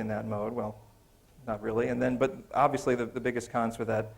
in that mode. Well, not really. And then, but obviously the biggest cons were that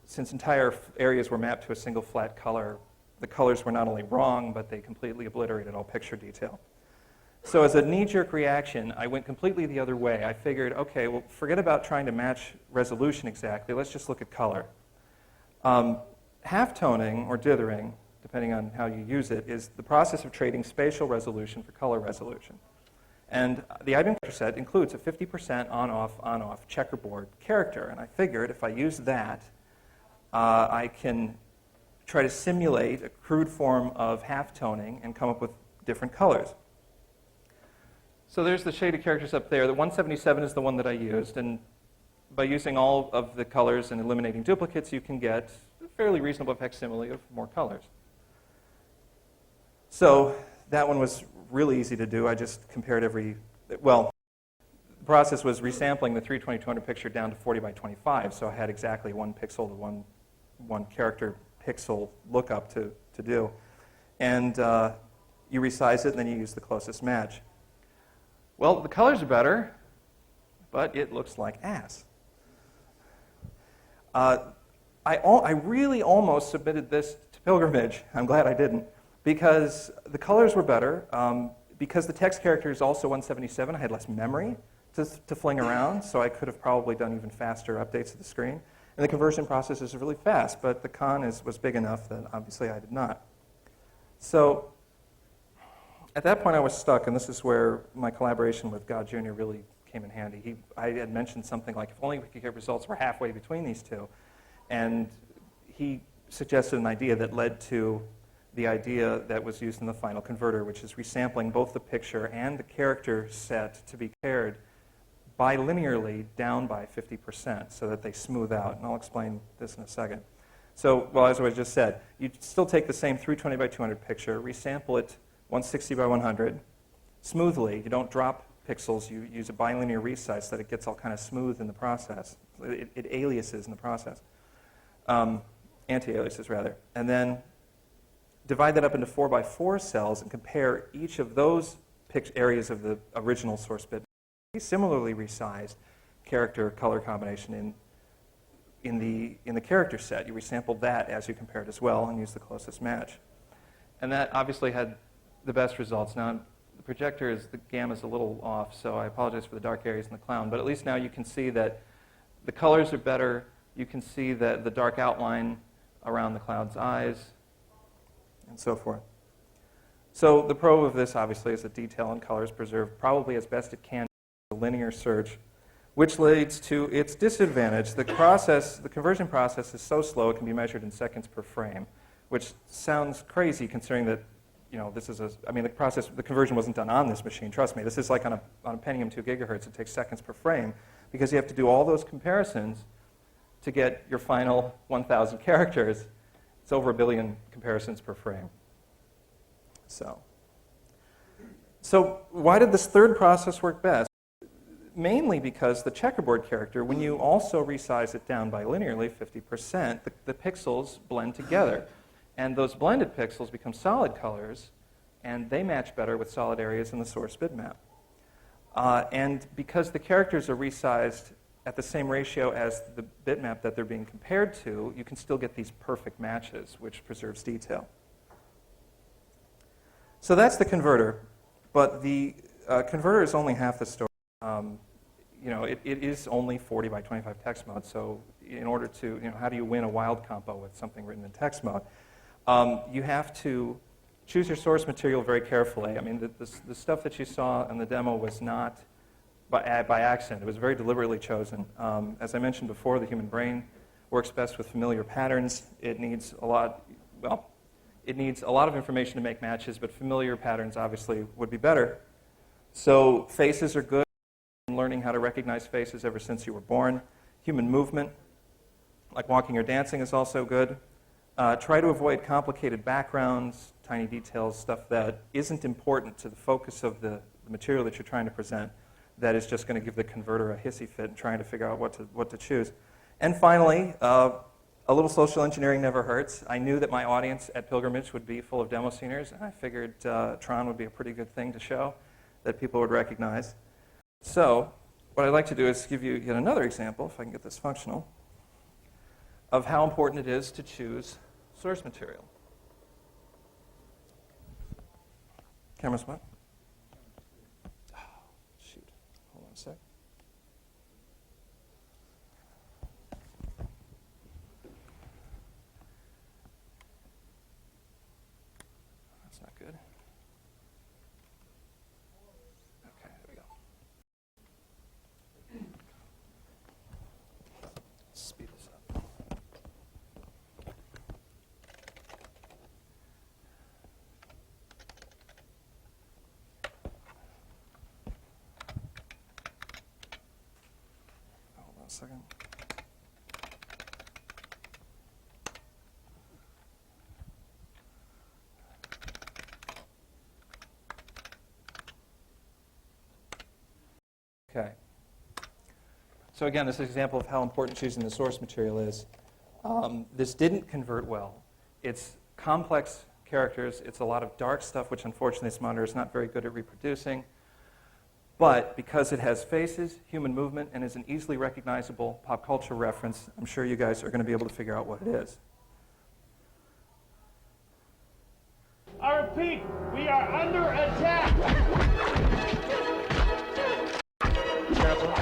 since entire areas were mapped to a single flat color, the colors were not only wrong, but they completely obliterated all picture detail. So as a knee-jerk reaction, I went completely the other way. I figured, okay, well, forget about trying to match resolution exactly. Let's just look at color. Halftoning, or dithering, depending on how you use it, is the process of trading spatial resolution for color resolution. And the IBM character set includes a 50% on-off checkerboard character. And I figured if I use that, I can try to simulate a crude form of halftoning and come up with different colors. So there's the shaded characters up there. The 177 is the one that I used. And by using all of the colors and eliminating duplicates, you can get a fairly reasonable facsimile of more colors. So that one was really easy to do. I just compared the process was resampling the 320-200 picture down to 40 by 25. So I had exactly one pixel to one character pixel lookup to do. And you resize it, and then you use the closest match. Well, the colors are better, but it looks like ass. I really almost submitted this to Pilgrimage. I'm glad I didn't, because the colors were better. Because the text character is also 177, I had less memory to fling around, so I could have probably done even faster updates of the screen. And the conversion process is really fast, but the con was big enough that obviously I did not. So at that point I was stuck, and this is where my collaboration with God Jr. really came in handy. I had mentioned something like, if only we could get results, we're halfway between these two. And he suggested an idea that led to the idea that was used in the final converter, which is resampling both the picture and the character set to be paired bilinearly down by 50% so that they smooth out. And I'll explain this in a second. So, well, as I just said, you still take the same 320 by 200 picture, resample it 160 by 100 smoothly. You don't drop pixels. You use a bilinear resize so that it gets all kind of smooth in the process. It aliases in the process. Anti-aliases, rather. And then divide that up into 4 by 4 cells and compare each of those areas of the original source bit. Similarly resized character color combination in the character set. You resampled that as you compared as well and used the closest match. And that obviously had the best results. Now, the projector the gamma is a little off, so I apologize for the dark areas in the clown, but at least now you can see that the colors are better. You can see that the dark outline around the cloud's eyes, and so forth. So the pro of this, obviously, is that detail and color is preserved probably as best it can in a linear search, which leads to its disadvantage. The conversion process is so slow it can be measured in seconds per frame, which sounds crazy considering that, this is the conversion wasn't done on this machine. Trust me, this is like on a Pentium 2 gigahertz. It takes seconds per frame because you have to do all those comparisons to get your final 1,000 characters. It's over 1 billion comparisons per frame. So why did this third process work best? Mainly because the checkerboard character, when you also resize it down bilinearly, 50%, the pixels blend together. And those blended pixels become solid colors, and they match better with solid areas in the source bitmap. And because the characters are resized at the same ratio as the bitmap that they're being compared to, you can still get these perfect matches, which preserves detail. So that's the converter, but the converter is only half the story. It is only 40 by 25 text mode, so in order to, how do you win a wild compo with something written in text mode? You have to choose your source material very carefully. I mean, the stuff that you saw in the demo was not by accident. It was very deliberately chosen. As I mentioned before, the human brain works best with familiar patterns. It needs a lot of information to make matches, but familiar patterns obviously would be better. So faces are good. Learning how to recognize faces ever since you were born. Human movement, like walking or dancing, is also good. Try to avoid complicated backgrounds, tiny details, stuff that isn't important to the focus of the material that you're trying to present, that is just going to give the converter a hissy fit and trying to figure out what to choose. And finally, a little social engineering never hurts. I knew that my audience at Pilgrimage would be full of demo sceners, and I figured Tron would be a pretty good thing to show that people would recognize. So what I'd like to do is give you yet another example, if I can get this functional, of how important it is to choose source material. Camera's what? Oh, shoot. Hold on a sec. That's not good. Okay, there we go. Let's speed this up. Hold on a second. Okay. So again, this is an example of how important choosing the source material is. This didn't convert well. It's complex characters. It's a lot of dark stuff, which unfortunately this monitor is not very good at reproducing. But because it has faces, human movement, and is an easily recognizable pop culture reference, I'm sure you guys are going to be able to figure out what it is. I repeat, we are under attack! Careful.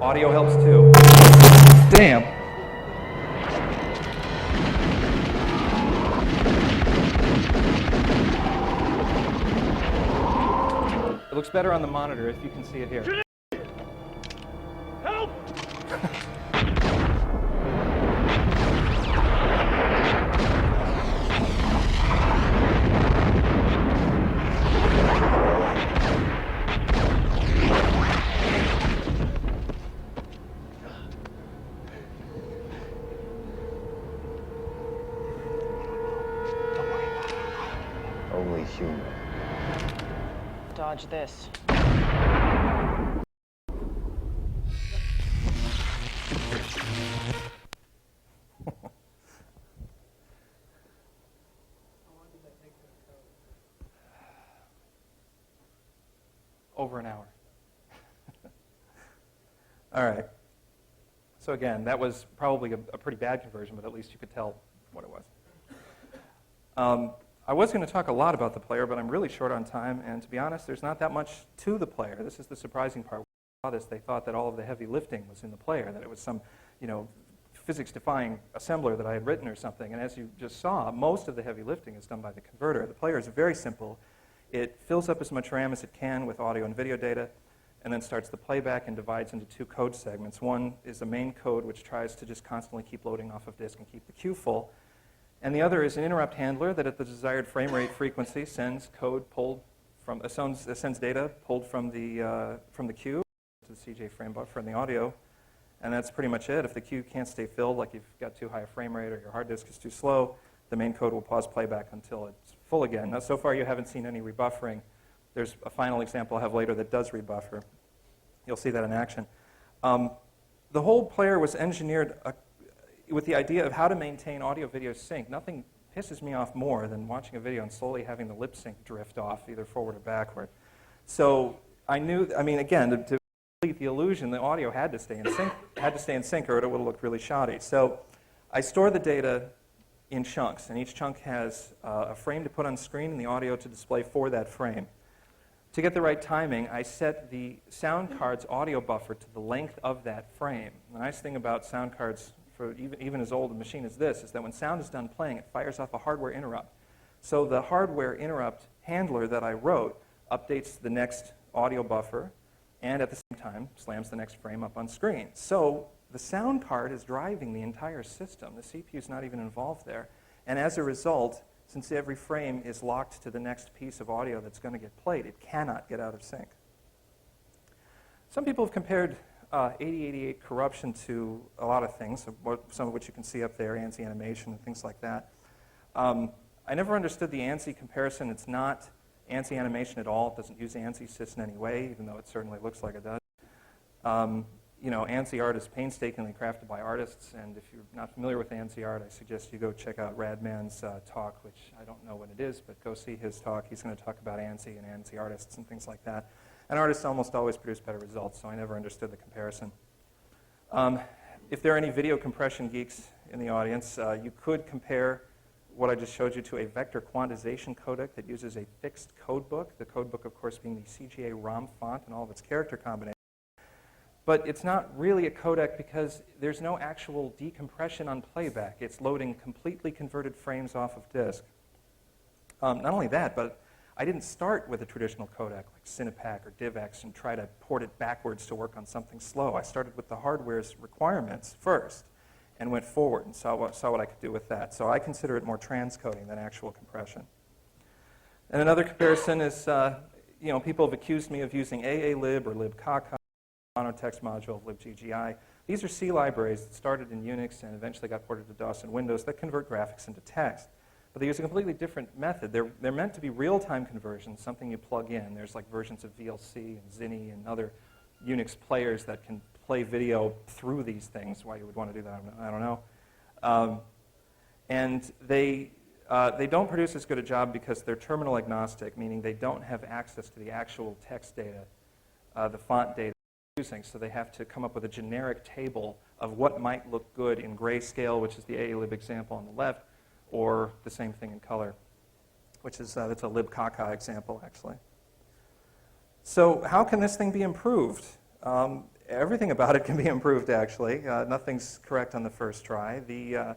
Audio helps too. Damn. It looks better on the monitor if you can see it here. Help! Only human. Dodge this. Over an hour. All right. So again, that was probably a pretty bad conversion, but at least you could tell what it was. I was going to talk a lot about the player, but I'm really short on time, and to be honest, there's not that much to the player. This is the surprising part. When they saw this, they thought that all of the heavy lifting was in the player, that it was some, physics-defying assembler that I had written or something. And as you just saw, most of the heavy lifting is done by the converter. The player is very simple. It fills up as much RAM as it can with audio and video data, and then starts the playback and divides into two code segments. One is the main code, which tries to just constantly keep loading off of disk and keep the queue full. And the other is an interrupt handler that at the desired frame rate frequency sends code pulled from, sends data pulled from the queue to the CJ frame buffer and the audio. And that's pretty much it. If the queue can't stay filled, like you've got too high a frame rate or your hard disk is too slow, the main code will pause playback until it's full again. Now, so far you haven't seen any rebuffering. There's a final example I'll have later that does rebuffer. You'll see that in action. The whole player was engineered with the idea of how to maintain audio-video sync. Nothing pisses me off more than watching a video and slowly having the lip sync drift off, either forward or backward. So I knew, again, to complete the illusion, the audio had to stay in sync, or it would have looked really shoddy. So I store the data in chunks, and each chunk has a frame to put on screen and the audio to display for that frame. To get the right timing, I set the sound card's audio buffer to the length of that frame. The nice thing about sound cards, for even as old a machine as this, is that when sound is done playing, it fires off a hardware interrupt. So the hardware interrupt handler that I wrote updates the next audio buffer and at the same time slams the next frame up on screen. So the sound card is driving the entire system. The CPU is not even involved there. And as a result, since every frame is locked to the next piece of audio that's going to get played, it cannot get out of sync. Some people have compared 8088 corruption to a lot of things, some of which you can see up there, ANSI animation and things like that. I never understood the ANSI comparison. It's not ANSI animation at all. It doesn't use ANSI sys in any way, even though it certainly looks like it does. You know, ANSI art is painstakingly crafted by artists, and if you're not familiar with ANSI art, I suggest you go check out Radman's talk, which I don't know what it is, but go see his talk. He's going to talk about ANSI and ANSI artists and things like that. And artists almost always produce better results, so I never understood the comparison. If there are any video compression geeks in the audience, you could compare what I just showed you to a vector quantization codec that uses a fixed codebook, the codebook, of course, being the CGA ROM font and all of its character combinations. But it's not really a codec because there's no actual decompression on playback. It's loading completely converted frames off of disk. Not only that, but I didn't start with a traditional codec like Cinepac or DivX and try to port it backwards to work on something slow. I started with the hardware's requirements first and went forward and saw what I could do with that. So I consider it more transcoding than actual compression. And another comparison is, you know, people have accused me of using AAlib or libcaca, monotext module of libggi. These are C libraries that started in Unix and eventually got ported to DOS and Windows that convert graphics into text. But they use a completely different method. They're meant to be real-time conversions, something you plug in. There's like versions of VLC and Zinni and other Unix players that can play video through these things. Why you would want to do that, I don't know. And they don't produce as good a job because they're terminal agnostic, meaning they don't have access to the actual text data, the font data. So they have to come up with a generic table of what might look good in grayscale, which is the AAlib example on the left, or the same thing in color, which is that's a libcaca example, actually. So how can this thing be improved? Everything about it can be improved, actually. Nothing's correct on the first try. The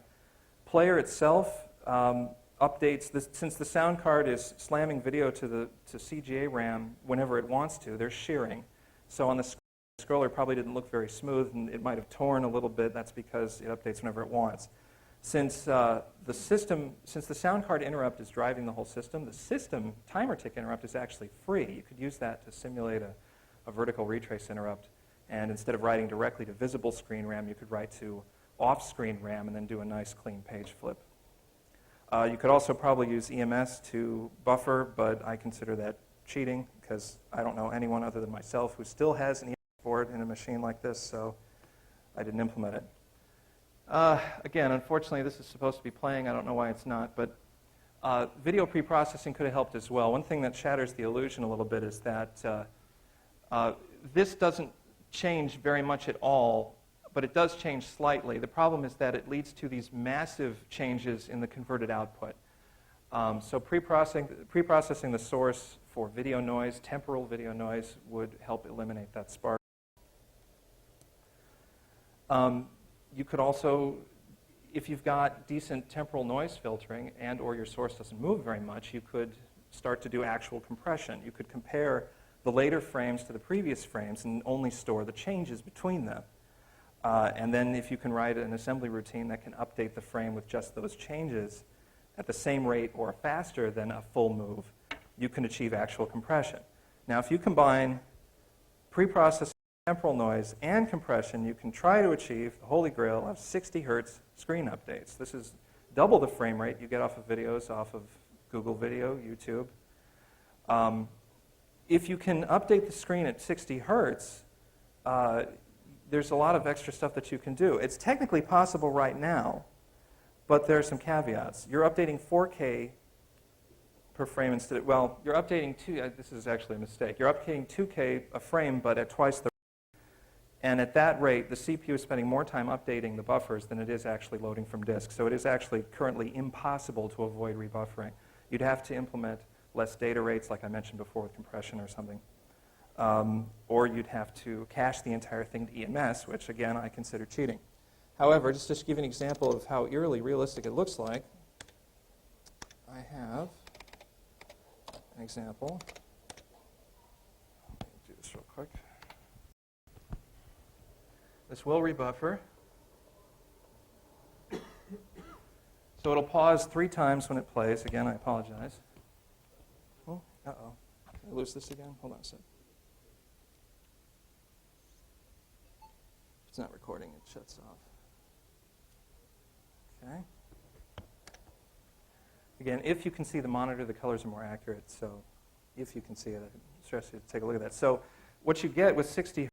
player itself updates, since the sound card is slamming video to CGA RAM whenever it wants to, there's shearing. So on the scroller probably didn't look very smooth, and it might have torn a little bit. That's because it updates whenever it wants. Since the sound card interrupt is driving the whole system, the system timer tick interrupt is actually free. You could use that to simulate a vertical retrace interrupt. And instead of writing directly to visible screen RAM, you could write to off-screen RAM and then do a nice clean page flip. You could also probably use EMS to buffer, but I consider that cheating because I don't know anyone other than myself who still has an EMS board in a machine like this, so I didn't implement it. Again, unfortunately, this is supposed to be playing. I don't know why it's not, but video preprocessing could have helped as well. One thing that shatters the illusion a little bit is that this doesn't change very much at all, but it does change slightly. The problem is that it leads to these massive changes in the converted output. So preprocessing the source for video noise, temporal video noise, would help eliminate that spark. You could also, if you've got decent temporal noise filtering and or your source doesn't move very much, you could start to do actual compression. You could compare the later frames to the previous frames and only store the changes between them. And then if you can write an assembly routine that can update the frame with just those changes at the same rate or faster than a full move, you can achieve actual compression. Now, if you combine preprocessing temporal noise and compression, you can try to achieve the holy grail of 60 hertz screen updates. This is double the frame rate you get off of videos off of Google Video, YouTube. If you can update the screen at 60 hertz, there's a lot of extra stuff that you can do. It's technically possible right now, but there are some caveats. You're updating 4K per frame instead of, well, you're updating this is actually a mistake. You're updating 2K a frame, but at twice the rate. And at that rate, the CPU is spending more time updating the buffers than it is actually loading from disk. So it is actually currently impossible to avoid rebuffering. You'd have to implement less data rates, like I mentioned before with compression or something. Or you'd have to cache the entire thing to EMS, which, again, I consider cheating. However, just to give you an example of how eerily realistic it looks like, I have an example. Let me do this real quick. This will rebuffer. So it'll pause 3 times when it plays. Again, I apologize. Oh, uh-oh. Can I lose this again? Hold on a sec. If it's not recording, it shuts off. Okay. Again, if you can see the monitor, the colors are more accurate. So if you can see it, I stress you to take a look at that. So what you get with 60